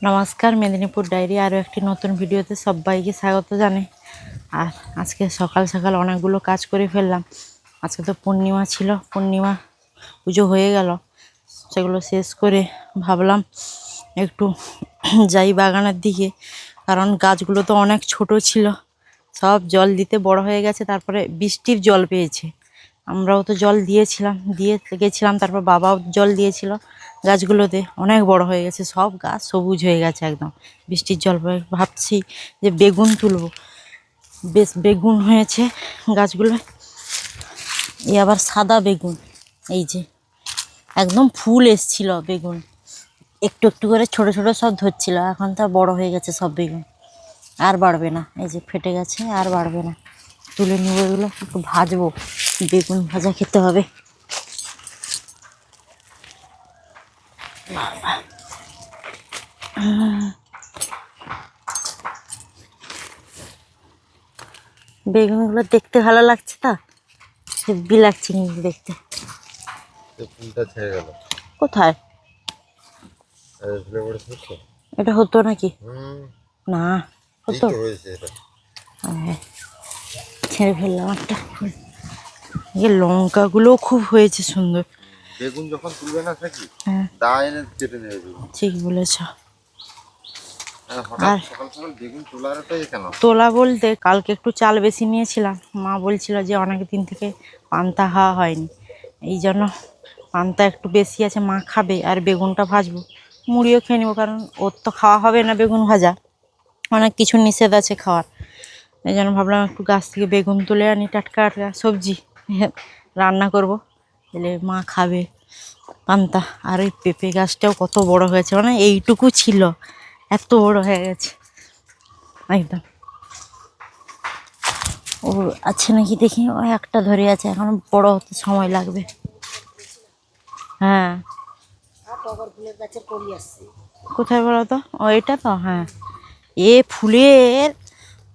নমস্কার, মেদিনীপুর ডায়েরি আরও একটি নতুন ভিডিওতে সবাইকে স্বাগত জানাই। আর আজকে সকাল সকাল অনেকগুলো কাজ করে ফেললাম। আজকে তো পূর্ণিমা ছিল, পূর্ণিমা পুজো হয়ে গেল। সেগুলো শেষ করে ভাবলাম একটু যাই বাগানের দিকে, কারণ গাছগুলো তো অনেক ছোট ছিল, সব জল দিতে বড় হয়ে গেছে। তারপরে বৃষ্টির জল পেয়েছে, আমরাও তো জল দিয়ে গেছিলাম, তারপর বাবাও জল দিয়েছিল। গাছগুলোতে অনেক বড় হয়ে গেছে, সব গাছ সবুজ হয়ে গেছে একদম বৃষ্টির জল পেয়ে। ভাবছি যে বেগুন তুলবো, বেশ বেগুন হয়েছে গাছগুলো। এই আবার সাদা বেগুন, এই যে একদম ফুল এসছিল বেগুন, একটু একটু করে ছোট ছোট সব ধরছিল। এখন তো বড় হয়ে গেছে সব বেগুন, আর বাড়বে না। এই যে ফেটে গেছে, আর বাড়বে না। তুলে নেবো এগুলো, একটু ভাজবো, বেগুন ভাজা খেতে হবে। বেগুনগুলো দেখতে ভালো লাগছে, তো হেব্বি লাগছে কিন্তু দেখতে। ফুলটা ছেড়ে গেল কোথায়? এটা হতো নাকি? না হতো, ছেড়ে ফেললাম একটা। এই লঙ্কাগুলো খুব হয়েছে সুন্দর। বেগুন যখন তুলবে না থাকি, হ্যাঁ দা এনে কেটে নেবে বেগুন। ঠিক বলেছ। হঠাৎ সকাল সকাল বেগুন তোলারটাই কেন? তোলা বলতে, কালকে একটু চাল বেশি নিয়েছিলাম। মা বলছিল যে অনেক দিন থেকে পান্তা খাওয়া হয়নি, এই জন্য পান্তা একটু বেশি আছে, মা খাবে। আর বেগুনটা ভাজবো, মুড়িও খেয়ে নেবো, কারণ ওর তো খাওয়া হবে না বেগুন ভাজা, অনেক কিছু নিষেধ আছে খাওয়ার। এই জন্য ভাবলাম একটু গাছ থেকে বেগুন তুলে আনি, টাটকা টাটকা সবজি রান্না করব, তাহলে মা খাবে পান্তা। আর ওই পেঁপে গাছটাও কত বড় হয়েছে, মানে এইটুকু ছিল, এত বড় হয়ে গেছে একদম। ও আছে নাকি দেখি, ওই একটা ধরে আছে, এখন বড় হতে সময় লাগবে। হ্যাঁ, কোথায় বলো তো? ও এটা তো, হ্যাঁ।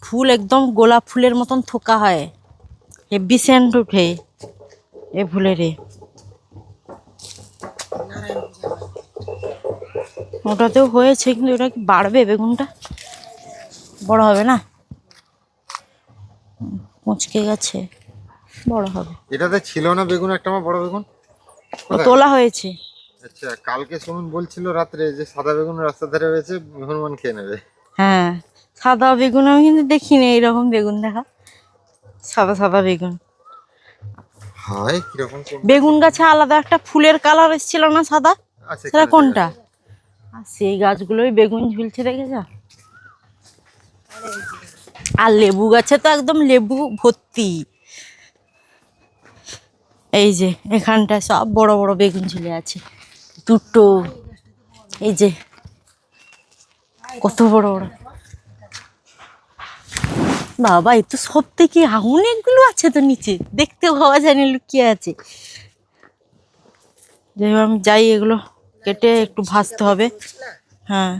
ফুল একদম গোলাপ ফুলের মতন থোকা হয়, হেভি সেন্ট উঠে এ ফুলের। ওটাতেও হয়েছে, কিন্তু ওটা কি বাড়বে? বেগুনটা বড় হবে না, মুচকে গেছে, বড় হবে। এটাতে ছিল না বেগুন, একটা আমার বড় বেগুন। ও তোলা হয়েছে। আচ্ছা, কালকে সুমন বলছিল রাত্রে যে সাদা বেগুন রাস্তার ধারে রয়েছে, হনুমান খেয়ে নেবে। হ্যাঁ, সাদা বেগুন আমি কিন্তু দেখিনি, এইরকম বেগুন দেখা, সাদা সাদা বেগুন। হয় কিরকম বেগুন গাছে আলাদা একটা ফুলের কালার এসেছিল না, সাদা, সেটা কোনটা? আর সেই গাছগুলোই বেগুন ঝুলছে, দেখেছ? আর লেবু গাছে তো একদম লেবু ভর্তি। এই যে এখানটায় সব বড় বড় বেগুন ঝুলে আছে, দুটো। এই যে কত বড় বড়, বাবা এই তো সব থেকে অনেকগুলো আছে তো নিচে, দেখতেও ভাবা যায় না লুকিয়ে আছে। যাই হোক, আমি যাই, এগুলো কেটে একটু ভাজতে হবে। হ্যাঁ,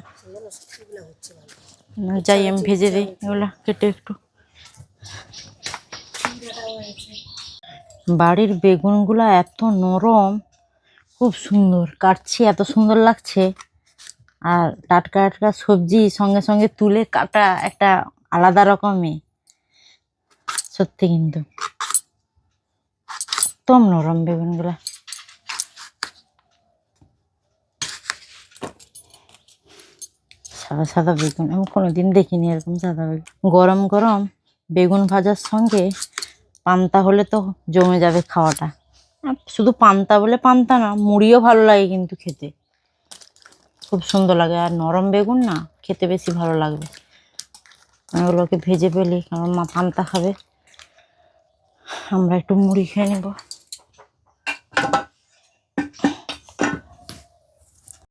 যাই আমি ভেজে দিই এগুলো কেটে একটু। বাড়ির বেগুনগুলো এত নরম, খুব সুন্দর, কাটছি এত সুন্দর লাগছে। আর টাটকা টাটকা সবজি সঙ্গে সঙ্গে তুলে কাটা একটা আলাদা রকমই সত্যি, কিন্তু একদম নরম বেগুনগুলা। সাদা সাদা বেগুন আমি কোনোদিন দেখিনি, এরকম সাদা বেগুন। গরম গরম বেগুন ভাজার সঙ্গে পান্তা হলে তো জমে যাবে খাওয়াটা। আর শুধু পান্তা বলে পান্তা না, মুড়িও ভালো লাগে কিন্তু খেতে, খুব সুন্দর লাগে। আর নরম বেগুন না, খেতে বেশি ভালো লাগবে। আমি ওগুলোকে ভেজে ফেলি, কারণ মা পান্তা খাবে, আমরা একটু মুড়ি খেয়ে নেব।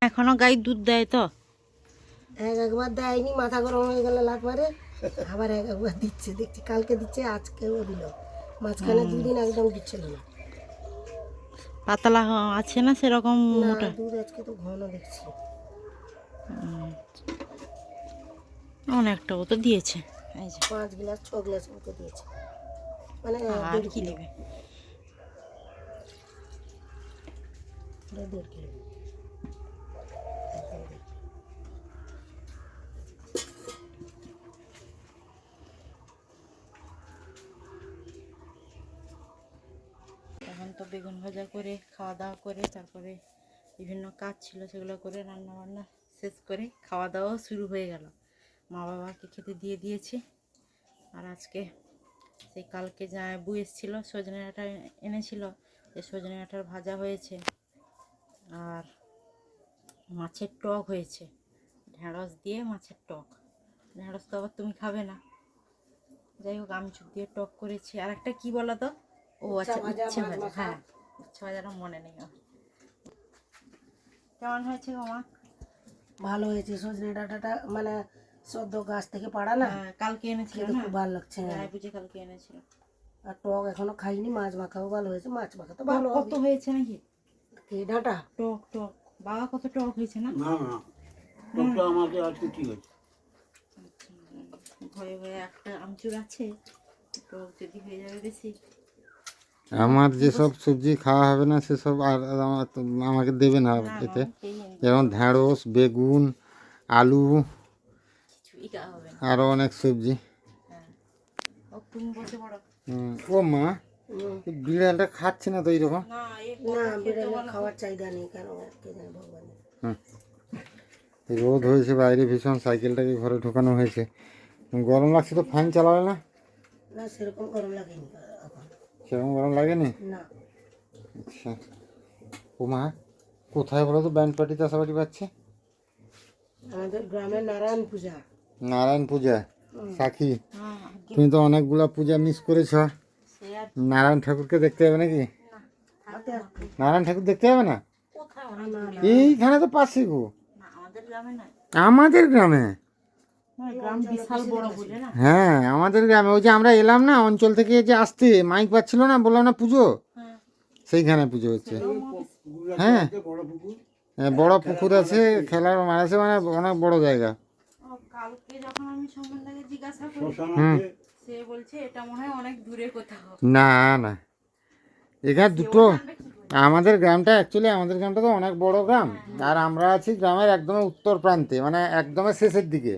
এখনো গাই দুধ দেয় তো? একবার দেয়নি, মাথা গরম হয়ে গেলে লাত মারে, আবার একবার দিচ্ছে, দেখছি কালকে দিচ্ছে, আজকেও দিল। মাঝখানে দুদিন একদম দিচ্ছিল না। পাতলা আছে না সেরকম মোটা? দুধ আজকে তো ঘন দেখছি। অনেকটা তো দিয়েছে, এই যে 5 গ্লাস 6 গ্লাস মতো দিয়েছে, মানে আর কি নেবে? 1.5 কিলো। তো বেগুন ভাজা করে খাওয়া দাওয়া করে তারপরে বিভিন্ন কাজ ছিল সেগুলো করে রান্না বান্না শেষ করে খাওয়া দাওয়াও শুরু হয়ে গেল। মা বাবাকে খেতে দিয়ে দিয়েছি। আর আজকে সেই কালকে বউ এসেছিল, সজনে ডাঁটা এনেছিল, সেই সজনে ডাঁটার ভাজা হয়েছে আর মাছের টক হয়েছে, ঢেঁড়স দিয়ে মাছের টক। ঢেঁড়স তো আবার তুমি খাবে না, যাই হোক আমচুর দিয়ে টক করেছি। আর একটা কী বলো তো, ও আচ্ছা উচ্ছে ভাজা, হ্যাঁ উচ্ছে ভাজাটা মনে নেই আমার। কেমন হয়েছে গো মা? ভালো হয়েছে, সজনে ডাঁটাটা মানে সদ্য গাছ থেকে পাড়া না, হ্যাঁ, কালকে এনেছিল খেতে না, খুব ভালো লাগছে। রায় পুজো কালকে এনেছিল। আর টক এখনো খাইনি, মাছ মাখাও ভালো হয়েছে, মাছ মাখা তো ভালো কত হবে। হয়েছে নাকি কি ডাঁটা টক? টক বাবা কত টক হয়েছে না? না না, টকটা আমাদের আজকে ঠিক আছে। ভয়ে ভয়ে একটা আমচুর আছে, টক যদি হয়ে যাবে বেশি। আমার যেসব সবজি খাওয়া হবে না সেসব আর আমাকে দেবে না এতে, যেমন ঢেঁড়স, বেগুন, আলু, কিছুই খাওয়া হবে না। আরও অনেক সবজি। হ্যাঁ, ও তুমি বসে পড়ো। ও মা, বিড়ালটা খাচ্ছে না তো এইরকম? না না, বিড়ালের খাওয়ার চাহিদা নেই, কেন কে জানে ভগবান। রোদ হয়েছে বাইরে ভীষণ, সাইকেলটাকে ঘরে ঢোকানো হয়েছে। গরম লাগছে তো, ফ্যান চালাবে না? না, সেরকম গরম লাগেনি এখন। সেরকম গরম লাগেনি? না। আচ্ছা। ও মা, কোথায় বলো তো ব্যান্ড পার্টি তাসাবাটি পাচ্ছে? আমাদের গ্রামে নারায়ণ পূজা। নারায়ণ পূজা, সাক্ষী। হ্যাঁ, তুমি তো অনেকগুলা পূজা মিস করেছ। সে আর নারায়ণ ঠাকুরকে দেখতে যাবে নাকি? হাতে হাতে। নারায়ণ ঠাকুর দেখতে যাবে না? কোথায় অনেক দূরে। এইখানে তো পাশে গো, না আমাদের গ্রামে নয়, আমাদের গ্রামে। গ্রাম বিশাল বড় বলে না। হ্যাঁ আমাদের গ্রামে, ওই যে আমরা এলাম না অঞ্চল থেকে, যে আসতে মাইক পাচ্ছিল না, বললাম না পুজো, হ্যাঁ, সেইখানে পুজো হচ্ছে। পুকুর আছে, হ্যাঁ। বড় পুকুর। বড় পুকুর আছে, খেলার মাঠ আছে, মানে অনেক বড় জায়গা। ও, কালকে যখন আমি সম্বন্ধে জিজ্ঞাসা করি, শ্মশান হুম। আছে। সে বলছে এটা মনে হয় অনেক দূরে কোথাও। না না, এখানে দুটো। জানবে কি করে? আমাদের গ্রামটা অ্যাকচুয়ালি, আমাদের গ্রামটা তো অনেক বড় গ্রাম, আর আমরা আছি গ্রামের একদম উত্তর প্রান্তে, মানে একদমই শেষের দিকে।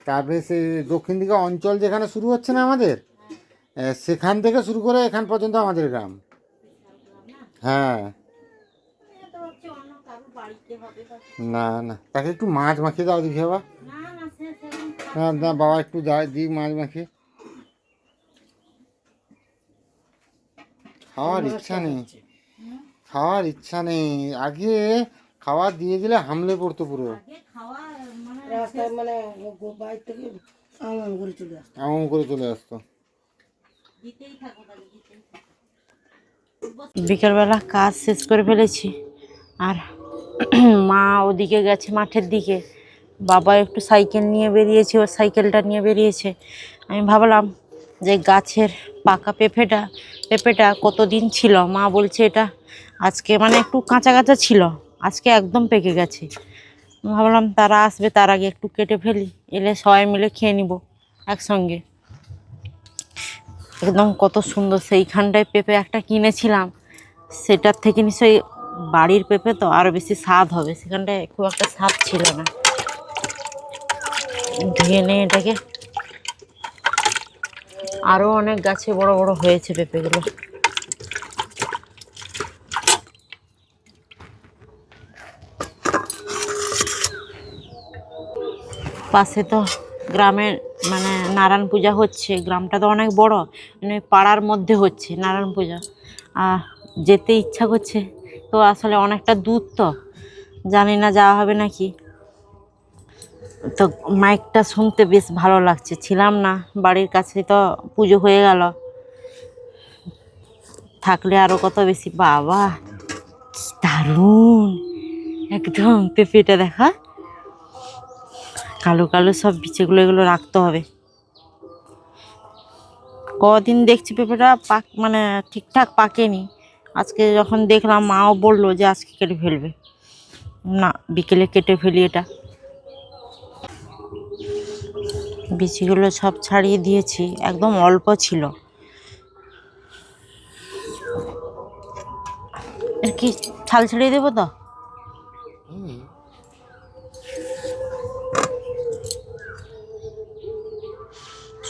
তারপরে সেই দক্ষিণ দিকে অঞ্চল যেখানে শুরু হচ্ছে না আমাদের, সেখান থেকে শুরু করে এখান পর্যন্ত আমাদের গ্রাম। হ্যাঁ। এটা তো হচ্ছে অন্য কারোর বাড়িতে হবে বা- না না, তাকে একটু মাছ মাখিয়ে দাও দেখি বাবা। না না, সে সেরকম না না বাবা, একটু দিই মাছ মাখিয়ে। খাওয়ার ইচ্ছা নেই, খাওয়ার ইচ্ছা নেই। আগে খাওয়া দিয়ে দিলে হামলে পড়তো পুরো, আগে খাওয়া মানে রাস্তায় মানে বাইর থেকে আমন করে চলে আসতো। এমন করে চলে আসতো। দিতেই থাকো, তাহলে দিতেই থাকো। বিকেলবেলা কাজ শেষ করে ফেলেছি, আর মা ওদিকে গেছে মাঠের দিকে, বাবা একটু সাইকেল নিয়ে বেরিয়েছে, ওর সাইকেলটা নিয়ে বেরিয়েছে। আমি ভাবলাম যে গাছের পাকা পেঁপেটা কতদিন ছিল, মা বলছে এটা আজকে মানে একটু কাঁচা কাঁচা ছিল, আজকে একদম পেকে গেছে। ভাবলাম তারা আসবে তার আগে একটু কেটে ফেলি, এলে সবাই মিলে খেয়ে নিব একসঙ্গে। একদম কত সুন্দর, সেইখানটায় পেঁপে একটা কিনেছিলাম, সেটার থেকে নিশ্চয়ই বাড়ির পেঁপে তো আরও বেশি স্বাদ হবে, সেখানটায় খুব একটা স্বাদ ছিল না। ধুয়ে নিয়ে এটাকে, আরও অনেক গাছে বড় বড় হয়েছে পেঁপেগুলো। পাশে তো গ্রামের মানে নারায়ণ পূজা হচ্ছে, গ্রামটা তো অনেক বড়, মানে পাড়ার মধ্যে হচ্ছে নারায়ণ পূজা। যেতে ইচ্ছা করছে, তো আসলে অনেকটা দূর, তো জানি না যাওয়া হবে নাকি। তো মাইকটা শুনতে বেশ ভালো লাগছে, ছিলাম না বাড়ির কাছে, তো পুজো হয়ে গেল, থাকলে আরও কত বেশি। বাবা কি দারুণ, একদম পেঁপেটা দেখা, কালো কালো সব বিচেগুলো, এগুলো রাখতে হবে। কদিন দেখছি পেঁপেটা মানে ঠিকঠাক পাকেনি, আজকে যখন দেখলাম মাও বললো যে আজকে কেটে ফেলবে, না বিকেলে কেটে ফেলি এটা। বিচিগুলো সব ছাড়িয়ে দিয়েছি, একদম অল্প ছিল। এর কি ছাল ছাড়িয়ে দেবো তো?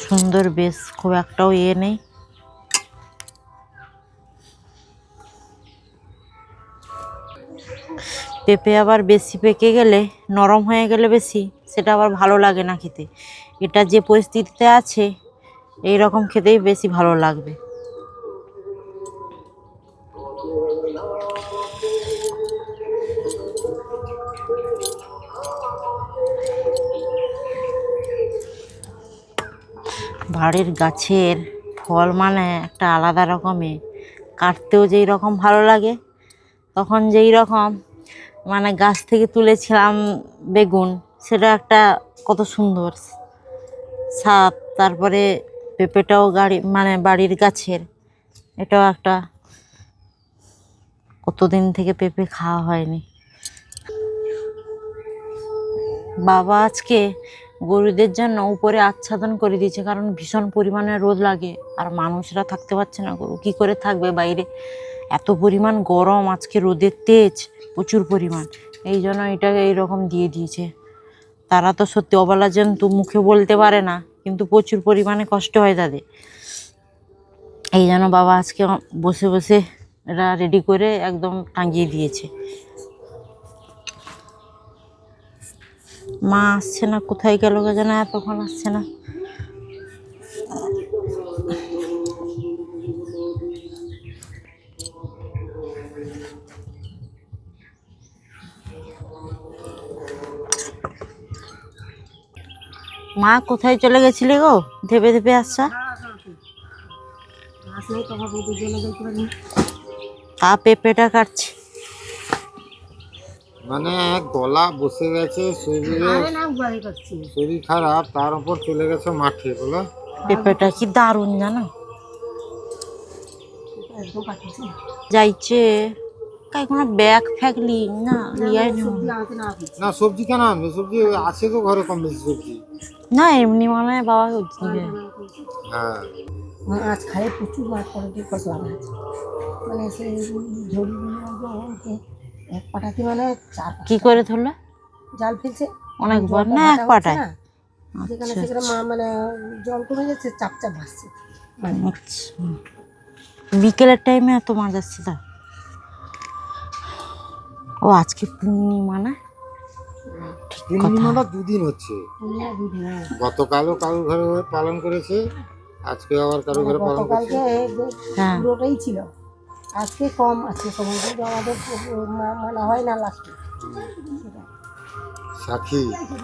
সুন্দর বেশ, খুব একটাও নেই। পেঁপে আবার বেশি পেকে গেলে, নরম হয়ে গেলে বেশি, সেটা আবার ভালো লাগে না খেতে। এটা যে পরিস্থিতিতে আছে এই রকম খেতেই বেশি ভালো লাগবে। বাড়ির গাছের ফল মানে একটা আলাদা রকমের, কাটতেও যেই রকম ভালো লাগে, তখন যেই রকম মানে গাছ থেকে তুলেছিলাম বেগুন, সেটা একটা কত সুন্দর স্বাদ। তারপরে পেঁপেটাও বাড়ির গাছের, এটাও একটা, কতদিন থেকে পেঁপে খাওয়া হয়নি। বাবা আজকে গরুদের জন্য উপরে আচ্ছাদন করে দিয়েছে, কারণ ভীষণ পরিমাণে রোদ লাগে আর মানুষরা থাকতে পারছে না, গরু কি করে থাকবে বাইরে, এত পরিমাণ গরম, আজকে রোদের তেজ প্রচুর পরিমাণ, এই জন্য এটাকে এইরকম দিয়ে দিয়েছে। তারা তো সত্যি অবলা জন্তু, মুখে বলতে পারে না, কিন্তু প্রচুর পরিমাণে কষ্ট হয় তাদের। এই জন্য বাবা আজকে বসে বসে এটা রেডি করে একদম টাঙিয়ে দিয়েছে। মা আসছে না, কোথায় গেল যেন, এতক্ষণ আসছে না। মা কোথায় চলে গেছিলে গো, ধেপে ধেপে আসছা? তা পেঁপেটা কাটছি। মানে গলা বসে গেছে, শরীর খারাপ, তার উপর চলে গেছে মাঠে, বলো। পেঁপেটা কি দারুণ জানো, যাইছে কাই কোনো ব্যাগ ফ্যাগ লি না, লিয়াই না সবজি কেন আনবে, সবজি আছে তো ঘরে কম বেশি সবজি। না এমনি মানে বাবা হ্যাঁ মাছ খাই, প্রচুর মাছ পড়ে কষলা মাছ, মানে সেই ঝড়ি এক পাটাতে মানে কি করে ধরলো, জাল ফেলছে অনেকবার না এক পাটায়? যেখানে সেখানে মানে জল কমে যাচ্ছে, চাপ চাপ ভাসছে। আচ্ছা, বিকেলের টাইমে এত মাছ আসছে তা? ও আজকে পূর্ণিমা না? পূর্ণিমাটা দুদিন হচ্ছে, গতকালও কারোর ঘরে পালন করেছে, আজকে আবার কারোর ঘরে পালন করছে। হ্যাঁ পুরোটাই ছিল, আজকে কম আছে সময়, কিন্তু আমাদের মানা হয় না লাস্টে। সাক্ষী,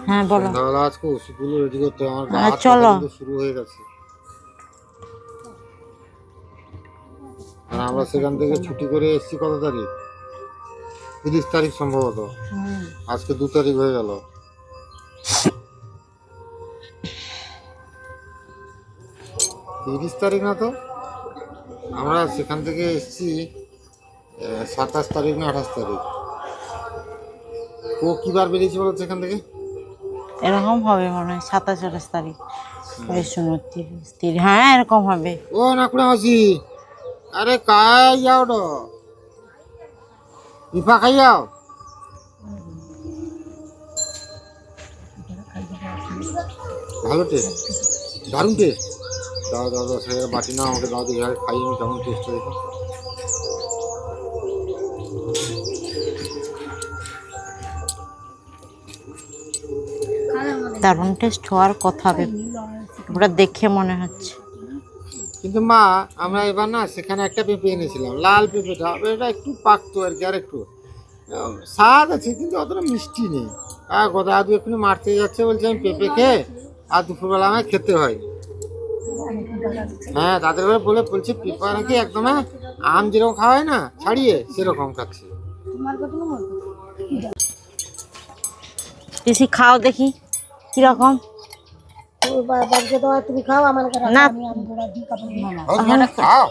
হ্যাঁ বলো। সন্ধ্যাবেলা আজকে ওষুধগুলো রেডি করতে হবে, আমার গা হ্যাঁ, হাত চলো। পা কিন্তু শুরু হয়ে গেছে। আর আমরা সেখান থেকে ছুটি করে এসেছি কত তারিখ, 30 তারিখ সম্ভবত, আজকে 2 তারিখ হয়ে গেল। তিরিশ তারিখ না তো, আমরা সেখান থেকে এসেছি 27 তারিখ না 28 তারিখ। ও কি বার বেরিয়েছে বলো সেখান থেকে? এরকম হবে মনে হয় 27-28 তারিখ, 30, হ্যাঁ এরকম হবে। ও নাকুড়া মাসি, আরে কাই যাও তো, ইফা খাই যাও। ভালো টেস্ট, দারুণ টেস্ট। দাও দাও দাও, সেটা বাটি নাও, আমাকে দাও, দেখি খাই আমি কেমন টেস্ট দেখো। দারুণ টেস্ট হওয়ার কথা, ওটা দেখে মনে হচ্ছে। কিন্তু মা, আমরা এবার না সেখানে একটা পেঁপে এনেছিলাম, লাল পেঁপেটা, এটা একটু পাকতো আর কি, আর একটু স্বাদ আছে, কিন্তু অতটা মিষ্টি নেই। আর দাদু এক্ষুনি মারতে যাচ্ছে, বলছে আমি পেঁপে খেয়ে আর দুপুরবেলা আমায় খেতে হয়। হ্যাঁ তাদের ঘরে বলছে পেঁপা নাকি একদম আম যেরকম খাওয়া হয় না ছাড়িয়ে, সেরকম খাচ্ছে। পিসি খাও দেখি কিরকম। তুমি খাও, আমার না খাও,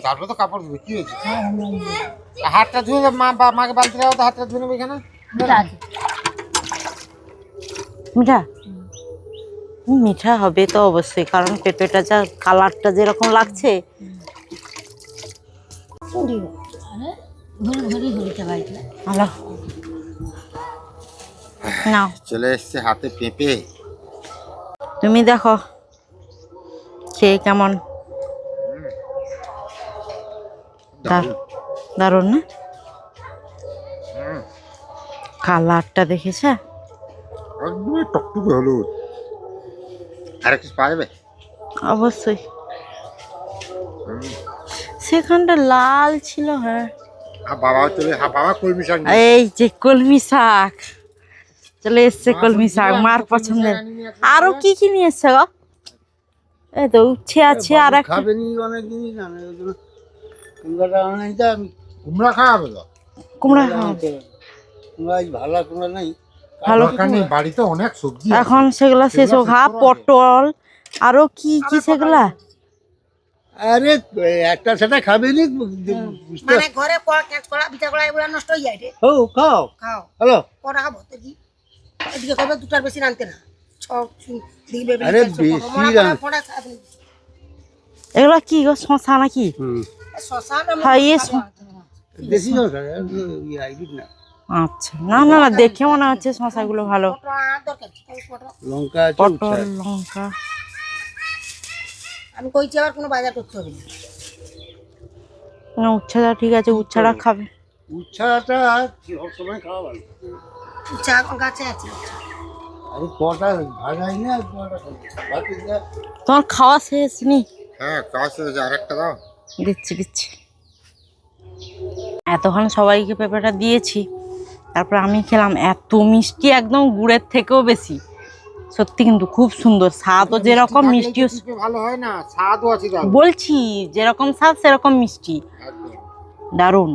তারপরে তো কাপড় ধুবে, কি হয়েছে? হাতটা ধুয়ে মাকে বালতি দাও তো, হাতটা ধুয়ে নেবে এখানে। মিঠা, মিঠা হবে তো অবশ্যই, কারণ পেঁপেটা যা কালারটা যেরকম লাগছে। হ্যালো, নাও চলে এসছে হাতে পেঁপে, তুমি দেখো খেয়ে কেমন। দারুণ না? কালারটা দেখেছে? একদমই টকটকে হলুদ। আর কিছু পাওয়া যাবে? অবশ্যই। সেখানটা লাল ছিল। হ্যাঁ, বাবাও চলে, বাবা কলমি শাক নিয়ে এই যে কলমি শাক চলে এসছে। মা কলমি বলছিল, শাক আমি মার তো কলমি শাক পছন্দের। আনিনি আজকে আরো করে। কি কি নিয়ে এসছে গো? এই তো উচ্ছে আছে আর একটা খাবে নি অনেক জিনিস জানে ওই জন্য কুমড়াটা আনাইতে আমি কুমড়া খাওয়াবে তো? কুমড়া। কুমড়া ভালো কুমড়া নাই। ভালো দরকার নেই, বাড়িতে অনেক সবজি আছে। এখন সেগুলা শেষ হোক। হা, পটল আরো কি কি সেগুলা? আরে একটা সেটা খাবে নি বুঝতে মানে ঘরে কলা পিঠা কলা এগুলো নষ্ট হয়ে যায় রে। ও খাও খাও হ্যালো কটা খাবো তো কি এদিকে কবে দুটার বেশি রাখতে না দিবে আরে বেশি এগুলা কি গো, শশা নাকি? শ্মশান হ্যাঁ, ইয়ে দেশি হাইব্রিড না আচ্ছা, না না না, দেখে মনে হচ্ছে শশাগুলো ভালো। দরকার লঙ্কা আছে পটল, উচ্ছে আছে। লঙ্কা। আমি কইছি আবার কোনো বাজার করতে হবে না। না, উচ্ছেটা ঠিক আছে, উচ্ছেটা খাবে। উচ্ছাটা সব সময় খাওয়া ভালো। চা গাছে আছে আরে কটা ভাজাই না কটা ভাতে যা তোমার খাওয়া শেষ নি? হ্যাঁ, কাজ হয়েছে, আরেকটা দাও। দিচ্ছি দিচ্ছি। এতক্ষণ সবাইকে পেঁপেটা দিয়েছি, তারপর আমি খেলাম। এত মিষ্টি, একদম গুড়ের থেকেও বেশি। সত্যি কিন্তু খুব সুন্দর স্বাদও, যেরকম মিষ্টিও। পেঁপে ভালো হয় না, স্বাদও আছে দাও। বলছি যেরকম স্বাদ সেরকম মিষ্টি, একদম। দারুণ।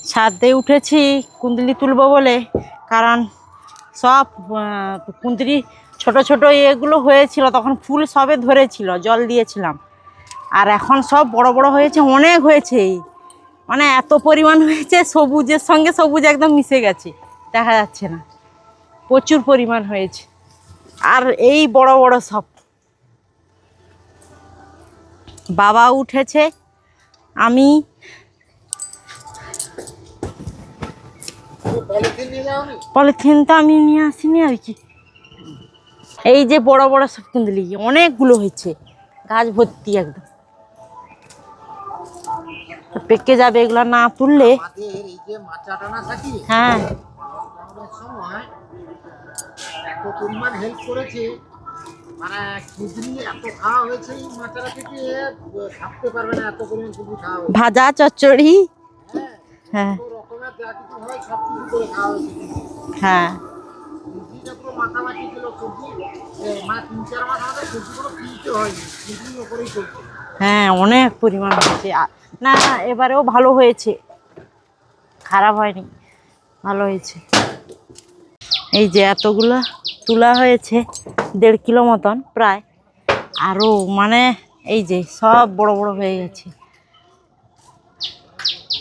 ছাদে উঠেছি কুন্দলি তুলবো বলে, কারণ সব কুন্দলি ছোট ছোট এগুলো হয়েছিল, তখন ফুল সবে ধরেছিল, জল দিয়েছিলাম। আর এখন সব বড় বড় হয়েছে, অনেক হয়েছে, মানে এত পরিমাণ হয়েছে, সবুজের সঙ্গে সবুজ একদম মিশে গেছে, দেখা যাচ্ছে না, প্রচুর পরিমাণ হয়েছে। আর এই বড় বড় সব। বাবা উঠেছে, আমি পলিথিন নিয়ে যাওনি? পলিথিনটা আমি নিয়ে আসিনি আর কি। এই যে বড় বড় সব কুন্দলি, অনেকগুলো হয়েছে, গাছ ভর্তি একদম। পেকে যাবে এগুলো না তুললে। আমাদের এই যে মাচাটা না থাকি, হ্যাঁ, লকডাউনের সময় এত পরিমাণ হেল্প করেছে, মানে খিচুড়ি এত খাওয়া হয়েছে এই মাচাটা থেকে, ভাবতে পারবে না এত পরিমাণ খিচুড়ি খাওয়া হয়েছে। ভাজা চচ্চড়ি। হ্যাঁ, হ্যাঁ কত রকমের যা কিছু হয় সব কিছু করে খাওয়া হয়েছে। হ্যাঁ, খিচুড়িটা পুরো মাথামাতি ছিল সবজি, মানে 3-4 মাস আমাদের সবজিগুলো কিনতে হয়নি, খিচুড়ির ওপরেই চলছে। হ্যাঁ, অনেক পরিমাণ হয়েছে। না না, এবারেও ভালো হয়েছে, খারাপ হয়নি, ভালো হয়েছে। এই যে এতগুলো তোলা হয়েছে, 1.5 কিলো মতন প্রায়। আরও মানে এই যে সব বড় বড় হয়ে গেছে।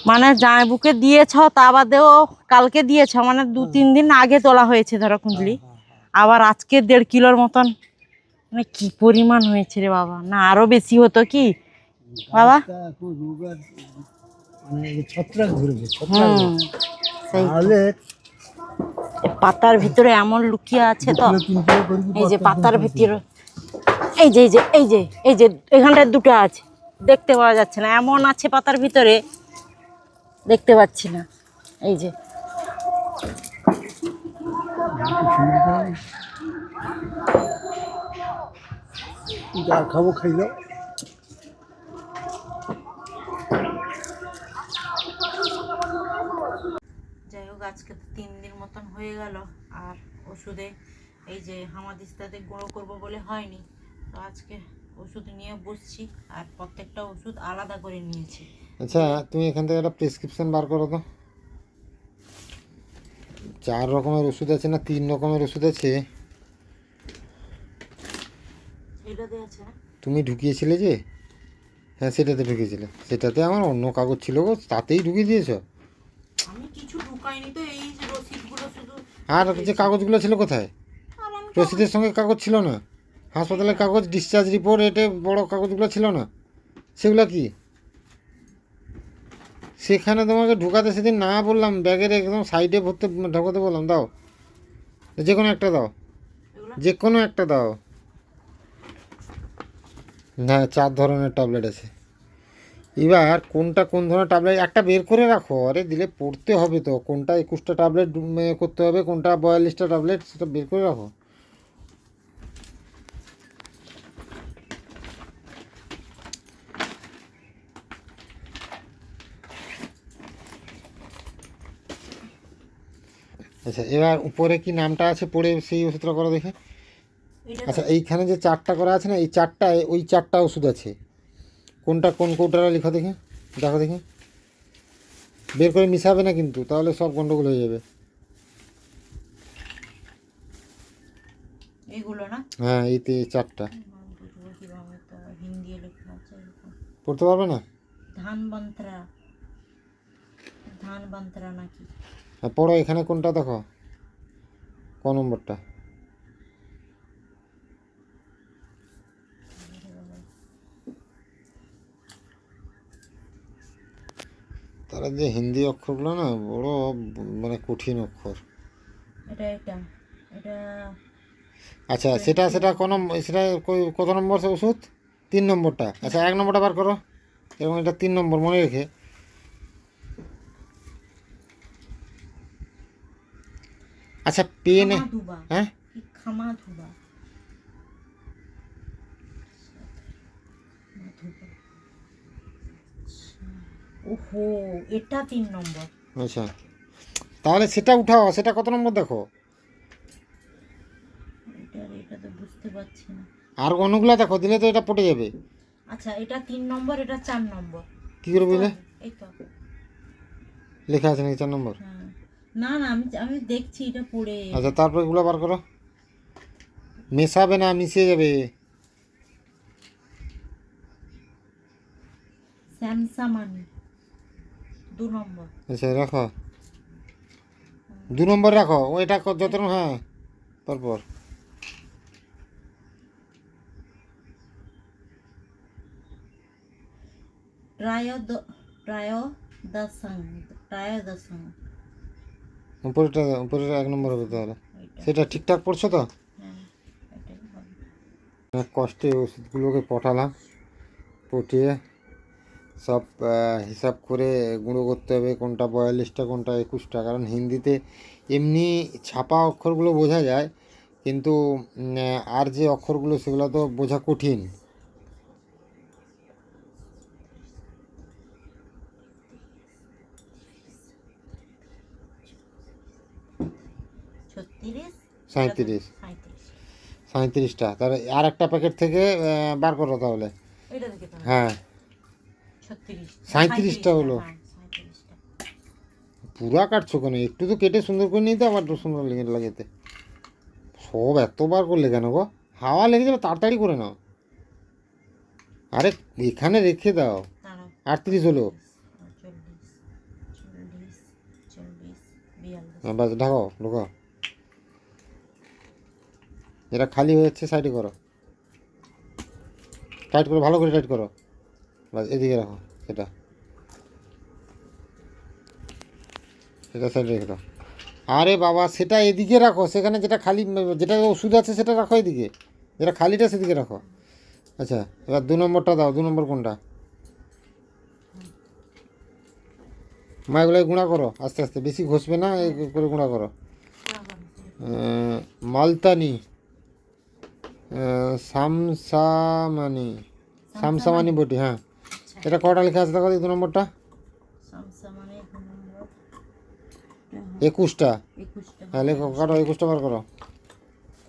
মানে জামাইবুকে দিয়েছ, তা বাদেও কালকে দিয়েছ, মানে 2-3 দিন আগে তোলা হয়েছে ধরো কুন্দলি। আবার আজকে 1.5 কিলোর মতন। মানে কি পরিমাণ হয়েছে রে বাবা, না আরো বেশি হতো কি বাবা? মানে ছত্রাক ধরেছে ছত্রাক হুম, সেই তো। তাহলে পাতার ভিতরে এমন লুকিয়ে আছে তো, 2 কিলো করে এই যে পাতার ভিতরে, এই যে এই যে এই যে এই যে এখানটায় দুটো আছে, দেখতে পাওয়া যাচ্ছে না, এমন আছে পাতার ভিতরে, দেখতে পাচ্ছি না। এই যে যা খাবো খাইলো। যাই হোক, আজকে তো 3 দিন মতন হয়ে গেল। আর ওষুধে এই যে হামাদিস্তাতে গুঁড়ো করবো বলে হয়নি, তো আজকে ওষুধ নিয়ে বসছি। আর প্রত্যেকটা ওষুধ আলাদা করে নিয়েছি। আচ্ছা, তুমি এখান থেকে একটা প্রেসক্রিপশন বার করো তো। 4 রকমের ওষুধ আছে না 3 রকমের ওষুধ আছে? এটাতে আছে না? তুমি ঢুকিয়েছিলে যে? হ্যাঁ, সেটাতে ঢুকিয়েছিলে। সেটাতে আমার অন্য কাগজ ছিল গো, তাতেই ঢুকিয়ে দিয়েছো? আমি কিছু ঢুকাইনি তো, এই যে রসিদগুলো শুধু। আর যে কাগজগুলো ছিল কোথায়? আর আমি রসিদের সঙ্গে কাগজ ছিল না? হাসপাতালের কাগজ, ডিসচার্জ রিপোর্ট, এটে বড় কাগজগুলো ছিল না? সেগুলো কি? সেখানে তোমাকে ঢুকাতে সেদিন না বললাম, ব্যাগের একদম সাইডে ভরতে ঢোকাতে বললাম, দাও, যে কোনো একটা দাও, যে কোনো একটা দাও। না, 4 ধরনের ট্যাবলেট আছে। এবার কোনটা কোন ধরনের ট্যাবলেট একটা বের করে রাখো, আরে দিলে পড়তে হবে তো, কোনটা 21টা ট্যাবলেট করতে হবে, কোনটা 42টা ট্যাবলেট, সেটা বের করে রাখো। আচ্ছা এবার উপরে কি নামটা আছে পড়ে সেই ওষুধটা করো দেখে। আচ্ছা এইখানে যে চারটা করা আছে না, এই চারটায় ওই চারটা ওষুধ আছে, কোনটা কোন কৌটাটা লিখো দেখে, দেখো দেখি, বের করে মিশাবে না কিন্তু, তাহলে সব গন্ডগোল হয়ে যাবে। এগুলো না হ্যাঁ এইতে চারটা বুঝবো কিভাবে, তো হিন্দি লেখা আছে এরকম। পড়তে পারবে না। ধানবন্তরা, ধানবন্তরা নাকি? হ্যাঁ পড়ো, এখানে কোনটা দেখো, ক নম্বরটা। তারা যে হিন্দি অক্ষরগুলো না বড় মানে কঠিন অক্ষর। এটা এটা এটা আচ্ছা সেটা সেটা সেটা কত নম্বর ওষুধ? 3 নম্বরটা। আচ্ছা 1 নম্বরটা বার করো, এবং এটা 3 নম্বর মনে রেখে। আচ্ছা পেনে, খামাধুবা, হ্যাঁ কি খামাধুবা, মাধুবা। ওহো, এটা 3 নম্বর। আচ্ছা তাহলে সেটা উঠাও, সেটা কত নম্বর দেখো। এটা তো বুঝতে পারছি না। আর অন্যগুলো দেখো, দিলে তো এটা পটে যাবে। আচ্ছা এটা 3 নম্বর, এটা 4 নম্বর। কী করে বুঝলে? এই তো লেখা আছে নাকি 4 নম্বর? হ্যাঁ। না না, আমি আমি দেখছি এটা পড়ে। আচ্ছা তারপর এগুলো বার করো, মেশাবে না, মিশিয়ে যাবে। স্যামসামানি 2 নম্বর। আচ্ছা রাখো, 2 নম্বর রাখো, ওইটা যত, হ্যাঁ পরপর। ত্রয়োদশং, ত্রয়োদশং। উপরেটা, উপরে 1 নম্বর হবে তাহলে। ওইটা, সেটা ঠিকঠাক পড়ছো তো? হ্যাঁ এটাই হবে। অনেক কষ্টে ওষুধগুলোকে পটালাম, পটিয়ে সব হিসাব করে গুঁড়ো করতে হবে, কোনটা 42টা কোনটা 21টা, কারণ হিন্দিতে এমনি ছাপা অক্ষরগুলো বোঝা যায়, কিন্তু আর যে অক্ষরগুলো সেগুলো তো বোঝা কঠিন। ছত্রিশ, 37, 37। 37টা, তাহলে আর একটা প্যাকেট থেকে বার করো তাহলে। এটা দেখে তো হ্যাঁ 36, 37টা হলো। হ্যাঁ 37টা। পুরা কাটছো কেন? একটু তো কেটে সুন্দর করে নিতে, আবার সুন্দর লেগে লাগাতে। সব এতবার করলে কেন গো? হাওয়া লেগে যাবে, তাড়াতাড়ি করে নাও। আরে এখানে রেখে দাও। দাঁড়াও, 38 হলো। 40, 40, 40, 42। হ্যাঁ, বাস ঢাকাও, ঢোকাও। এটা খালি হয়ে যাচ্ছে, সাইডে করো, টাইট করো, ভালো করে টাইট করো। বাস এদিকে রাখো, সেটা সেটা সাইডে রেখে দাও। আরে বাবা সেটা এদিকে রাখো, সেখানে যেটা খালি, যেটা ওষুধ আছে সেটা রাখো এদিকে, যেটা খালিটা সেদিকে রাখো। আচ্ছা এবার 2 নম্বরটা দাও, 2 নম্বর কোনটা? মা এগুলোকে গুঁড়া করো আস্তে আস্তে, বেশি ঘষবে না, এই করে গুঁড়া করো। মালতানি, সামসামানি, সামসামানি বটি, হ্যাঁ। এটা কটা লেখা আছে দেখো, 2 নম্বরটা? সামসামানি 2 নম্বর, 21টা। 21টা। হ্যাঁ লেখো, কাটো, 21টা বার করো।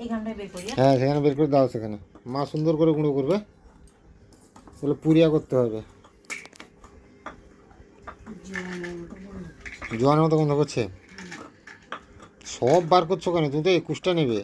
এখানটায় বের করি। হ্যাঁ সেখানে বের করে দাও, সেখানে মা সুন্দর করে গুঁড়ো করবে, এগুলো পুরিয়া করতে হবে। জোয়ানের মতো গন্ধ করছে, সব বার করছো কেন? তুমি তো 21টা নেবে।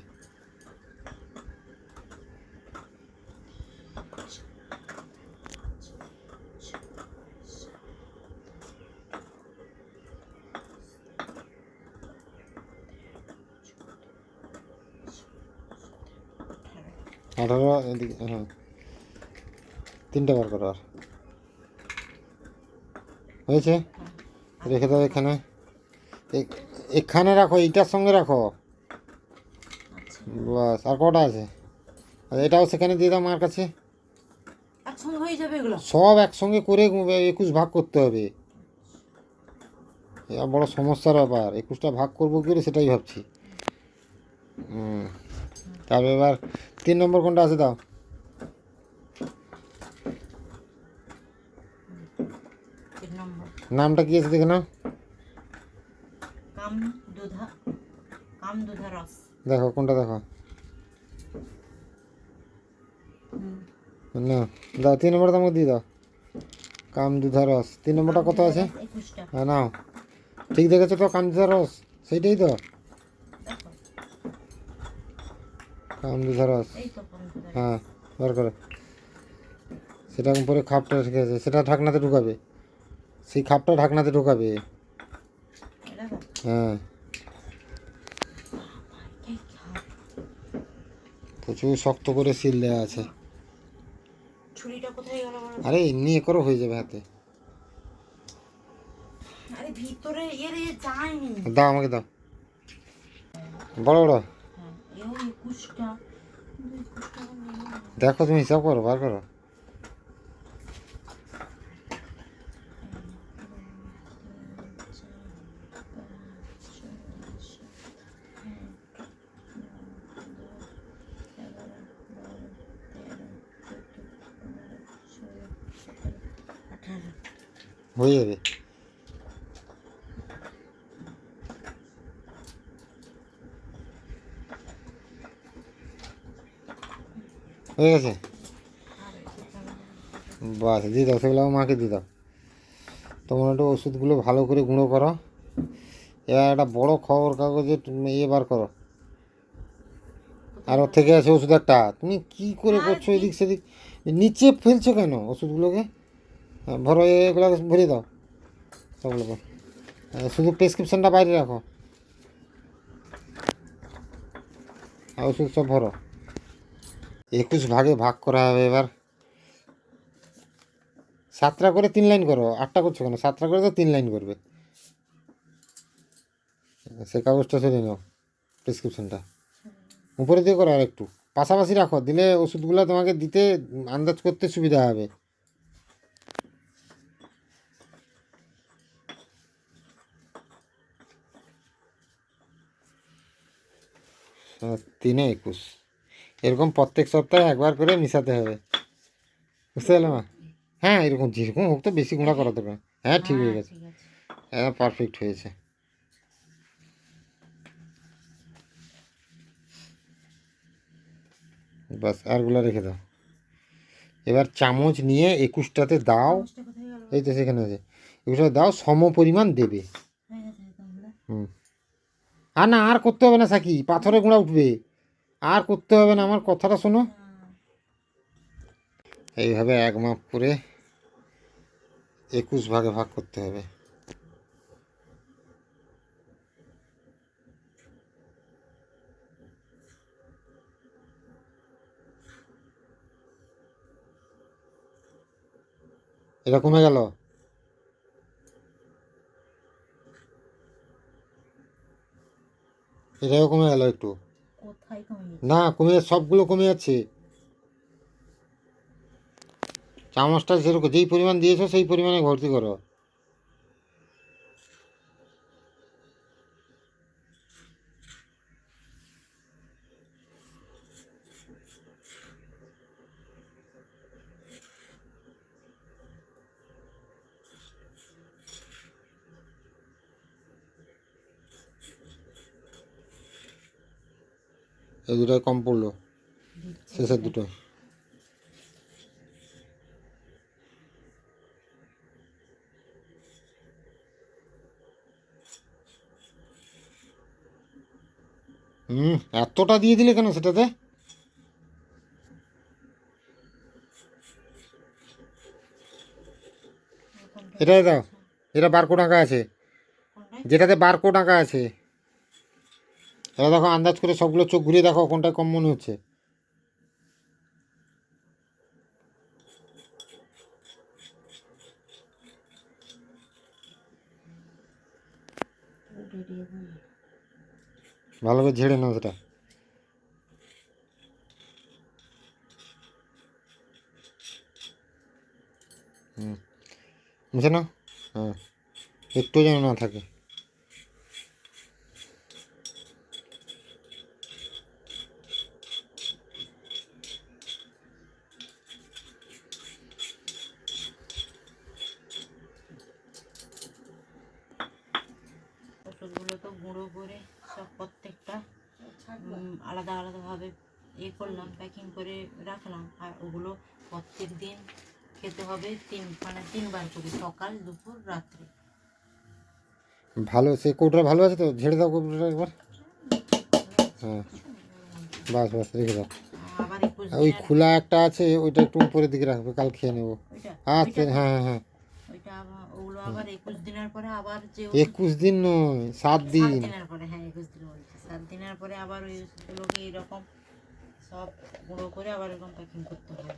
আঠারো এদিকে, হ্যাঁ 3টা বার করো। আর হয়েছে, রেখে দাও এখানে, এখানে রাখো, এইটার সঙ্গে রাখো, বাস। আর কটা আছে? আর এটাও সেখানে দিয়ে দাও মার কাছে। একসঙ্গে হয়ে যাবে। হবে এগুলো? সব একসঙ্গে করে 21 ভাগ করতে হবে। এটা বড় সমস্যার ব্যাপার, 21টা ভাগ করবো কি করে সেটাই ভাবছি। তারপর এবার 3 নম্বর কোনটা আছে দাও। 3 নম্বর নামটা কি আছে দেখে নাও। কাম দুধা, কাম দুধা রস। দেখো কোনটা দেখো না, দাও 3 নম্বরটা আমাকে দিয়ে দাও। কাম দুধা রস 3 নম্বরটা কত আছে? 21টা। হ্যাঁ নাও, ঠিক দেখেছো তো, কাম দুধা রস সেইটাই তো। দেখো কাম দুধা রস, এই তো কাম দুধা রস। হ্যাঁ বার করো। সেটা উপরে খাপটা রেখে আছে, সেটা ঢাকনাতে ঢুকাবে, সেই খাপটা ঢাকনাতে ঢুকাবে। এটা তো হ্যাঁ এই খাপ। প্রচুর শক্ত করে সিল দেওয়া আছে। ছুরিটা কোথায় গেল বলো তো? আরে এমনি এ করো হয়ে যাবে হাতে। আরে ভিতরে এর যায়নি। দাও আমাকে দাও, বড় বড় হ্যাঁ এও 21টা, কিন্তু 21টা আমার নেই না। দেখো, তুমি হিসাব করো, বার করো। হয়ে যাবে। হয়ে গেছে, বাস দিয়ে দাও, সেগুলো আমার মাকে দিয়ে দাও। তোমরা একটু ওষুধগুলো ভালো করে গুঁড়ো করো। এবার একটা বড় খবর কাগজে ইয়ে বার করো। আর ওর থেকে আছে ওষুধ একটা, তুমি কি করে করছো এদিক সেদিক, নিচে ফেলছো কেন ওষুধগুলোকে? ভরো, এগুলো ভরে দাও সবগুলোকে। শুধু প্রেসক্রিপশনটা বাইরে রাখো, আর ওষুধ সব ভরো। 21 ভাগে ভাগ করা হবে। এবার 7টা করে 3 লাইন করো, 8টা করছো কেন? 7টা করে তো 3 লাইন করবে। সে কাগজটা সরিয়ে নাও, প্রেসক্রিপশনটা উপরে দিয়ে করো, আর একটু পাশাপাশি রাখো, দিলে ওষুধগুলো তোমাকে দিতে আন্দাজ করতে সুবিধা হবে। তিনে 21 এরকম প্রত্যেক সপ্তাহে একবার করে মিশাতে হবে, বুঝতে পারলে মা? হ্যাঁ এরকম যেরকম হোক তো, বেশি গুঁড়া করা দরকার। হ্যাঁ ঠিক হয়ে গেছে, ঠিক আছে। হ্যাঁ পারফেক্ট হয়েছে। বাস আরগুলো রেখে দাও। এবার চামচ নিয়ে 21টাতে দাও, চামচটা কোথায় গেল? এই তো সেখানে আছে। 21টাতে দাও, সম পরিমাণ দেবে। হয়ে গেছে তাহলে। হুম, আর না, আর করতে হবে না সাকি, পাথরে গুঁড়া উঠবে, আর করতে হবে না, আমার কথাটা শোনো। এইভাবে এক মাপ করে 21 ভাগে ভাগ করতে হবে। এটা কমে গেল, এটাও কমে গেল একটু। কোথায় কমে গেছে? না কমে, সবগুলো কমে যাচ্ছে। চামচটা যেরকম যেই পরিমাণ দিয়েছো সেই পরিমাণে ভর্তি করো। এই দুটোই কম পড়লো, শেষের দুটো। এতটা দিয়ে দিলে কেন সেটাতে? এটাই দাও, এটা বারকোড আঁকা আছে, কোনটায়? যেটাতে বারকোড আঁকা আছে। এটা দেখো, আন্দাজ করে সবগুলো চোখ ঘুরিয়ে দেখো কোনটা কম মনে হচ্ছে। ভালো করে ঝেড়ে নাও সেটা। বুঝে না? হ্যাঁ, একটু যেন না থাকে। ওষুধগুলো তো গুঁড়ো করে সব প্রত্যেকটা আলাদা আলাদাভাবে করলাম, প্যাকিং করে রাখলাম। আর ওগুলো প্রত্যেক দিন খেতে হবে তিনবার করে, সকাল দুপুর রাত্রে। ভালো, সে কৌটা ভালো আছে তো? ঝেড়ে দাও কৌটাটা একবার। হ্যাঁ, বাস বাস, রেখে দাও। আবার 21 ওই দিনের খোলা একটা আছে, ওইটা একটু উপরের দিকে রাখবে, কাল খেয়ে নেবো। ওইটা আচ্ছা, হ্যাঁ হ্যাঁ হ্যাঁ। ওইটা ওগুলো আবার 21 দিনের পরে আবার যে 21 দিন নয়, 7 7 দিন। দিনের পরে, হ্যাঁ 21 দিন বলছি, 7 দিনের পরে আবার ওই ওষুধগুলোকে এইরকম সব গুঁড়ো করে আবার এরকম প্যাকিং করতে হবে।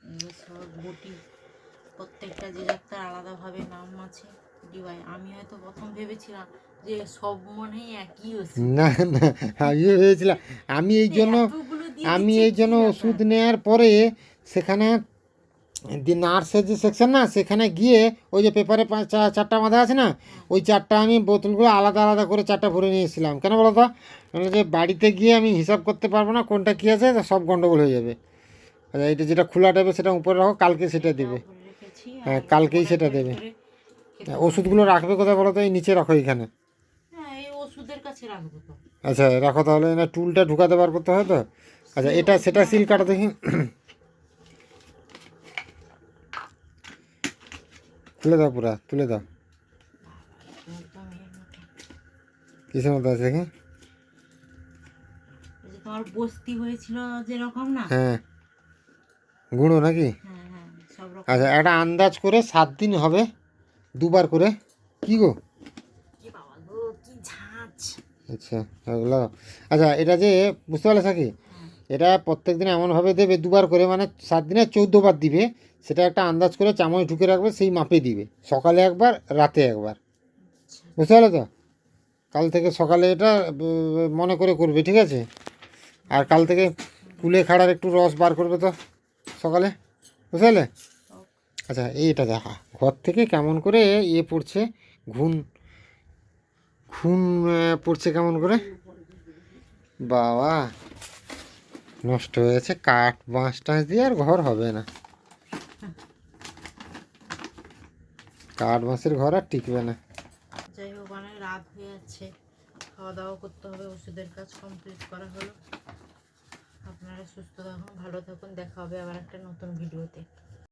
এগুলো সব গুটি, প্রত্যেকটা যে যাত্রার আলাদাভাবে নাম আছে। ডিবাই আমি হয়তো প্রথম ভেবেছিলাম যে সব মনে হয় একই ওষুধ, না না, আমিও ভেবেছিলাম। আমি এই জন্য এতগুলো দিয়ে আমি দিচ্ছে এই জন্য কি ওষুধ ব্যাপার? নেওয়ার পরে সেখানে নার্সের যে সেকশন না, সেখানে গিয়ে ওই যে পেপারে 4টা বাঁধা আছে না, ওই 4টা আমি বোতলগুলো আলাদা আলাদা করে 4টা ভরে নিয়েছিলাম। কেন বলো তো? মানে যে বাড়িতে গিয়ে আমি হিসাব করতে পারবো না কোনটা কী আছে, সব গন্ডগোল হয়ে যাবে। আচ্ছা, এইটা যেটা খোলা টাইপের সেটা উপরে রাখো, কালকে সেটা দেবে। ভরে রেখেছি। হ্যাঁ, আর কালকেই পরে সেটা করে দেবে। করে খেতে হ্যাঁ, হবে। ওষুধগুলো রাখবে কোথায় বলো তো? এই নিচে রাখো, এইখানে। হ্যাঁ, এই ওষুধের কাছে রাখবো তো। আচ্ছা, রাখো তাহলে। না, টুলটা ঢুকাতে বার করতে হয় তো। আচ্ছা, এটা সেটা সিল কাটো দেখি। তুলে দাও, পুরা তুলে দাও। একদম এর মধ্যে। কিসের মতো আছে দেখি? ওই যে তোমার বস্তি হয়েছিল যেরকম না, হ্যাঁ, গুঁড়ো নাকি? হ্যাঁ হ্যাঁ, সব রকম। আচ্ছা, একটা আন্দাজ করে 7 দিন হবে, 2বার করে। কি গো? কি বাবা গো, কি ঝাঁঝ! আচ্ছা, ওগুলো। আচ্ছা, এটা যে বুঝতে পারলে কি, এটা প্রত্যেক দিন এমনভাবে দেবে 2বার করে, মানে 7 দিনে 14বার দিবে। সেটা একটা আন্দাজ করে চামচ ঢুকে রাখবে, সেই মাপে দিবে। সকালে একবার, রাতে একবার। বুঝতে পারলে তো? কাল থেকে সকালে এটা মনে করে করবে, ঠিক আছে? আর কাল থেকে কুলে খাড়ার একটু রস বার করবে তো সকালে, বুঝতে পারলে? আচ্ছা, এইটা দেখা ঘর থেকে কেমন করে পড়ছে, ঘুণ ঘুণ পড়ছে কেমন করে। বাবা, নষ্ট হয়েছে। কাঠ বাঁশ টাঁশ দিয়ে আর ঘর হবে না, কাঠ বাঁশের ঘর আর টিকবে না। যাই হোক, অনেক রাত হয়ে যাচ্ছে, খাওয়া দাওয়া করতে হবে। ওষুধের কাজ কমপ্লিট করা হলো। আপনারা সুস্থ থাকুন, ভালো থাকুন, দেখা হবে আবার একটা নতুন ভিডিওতে।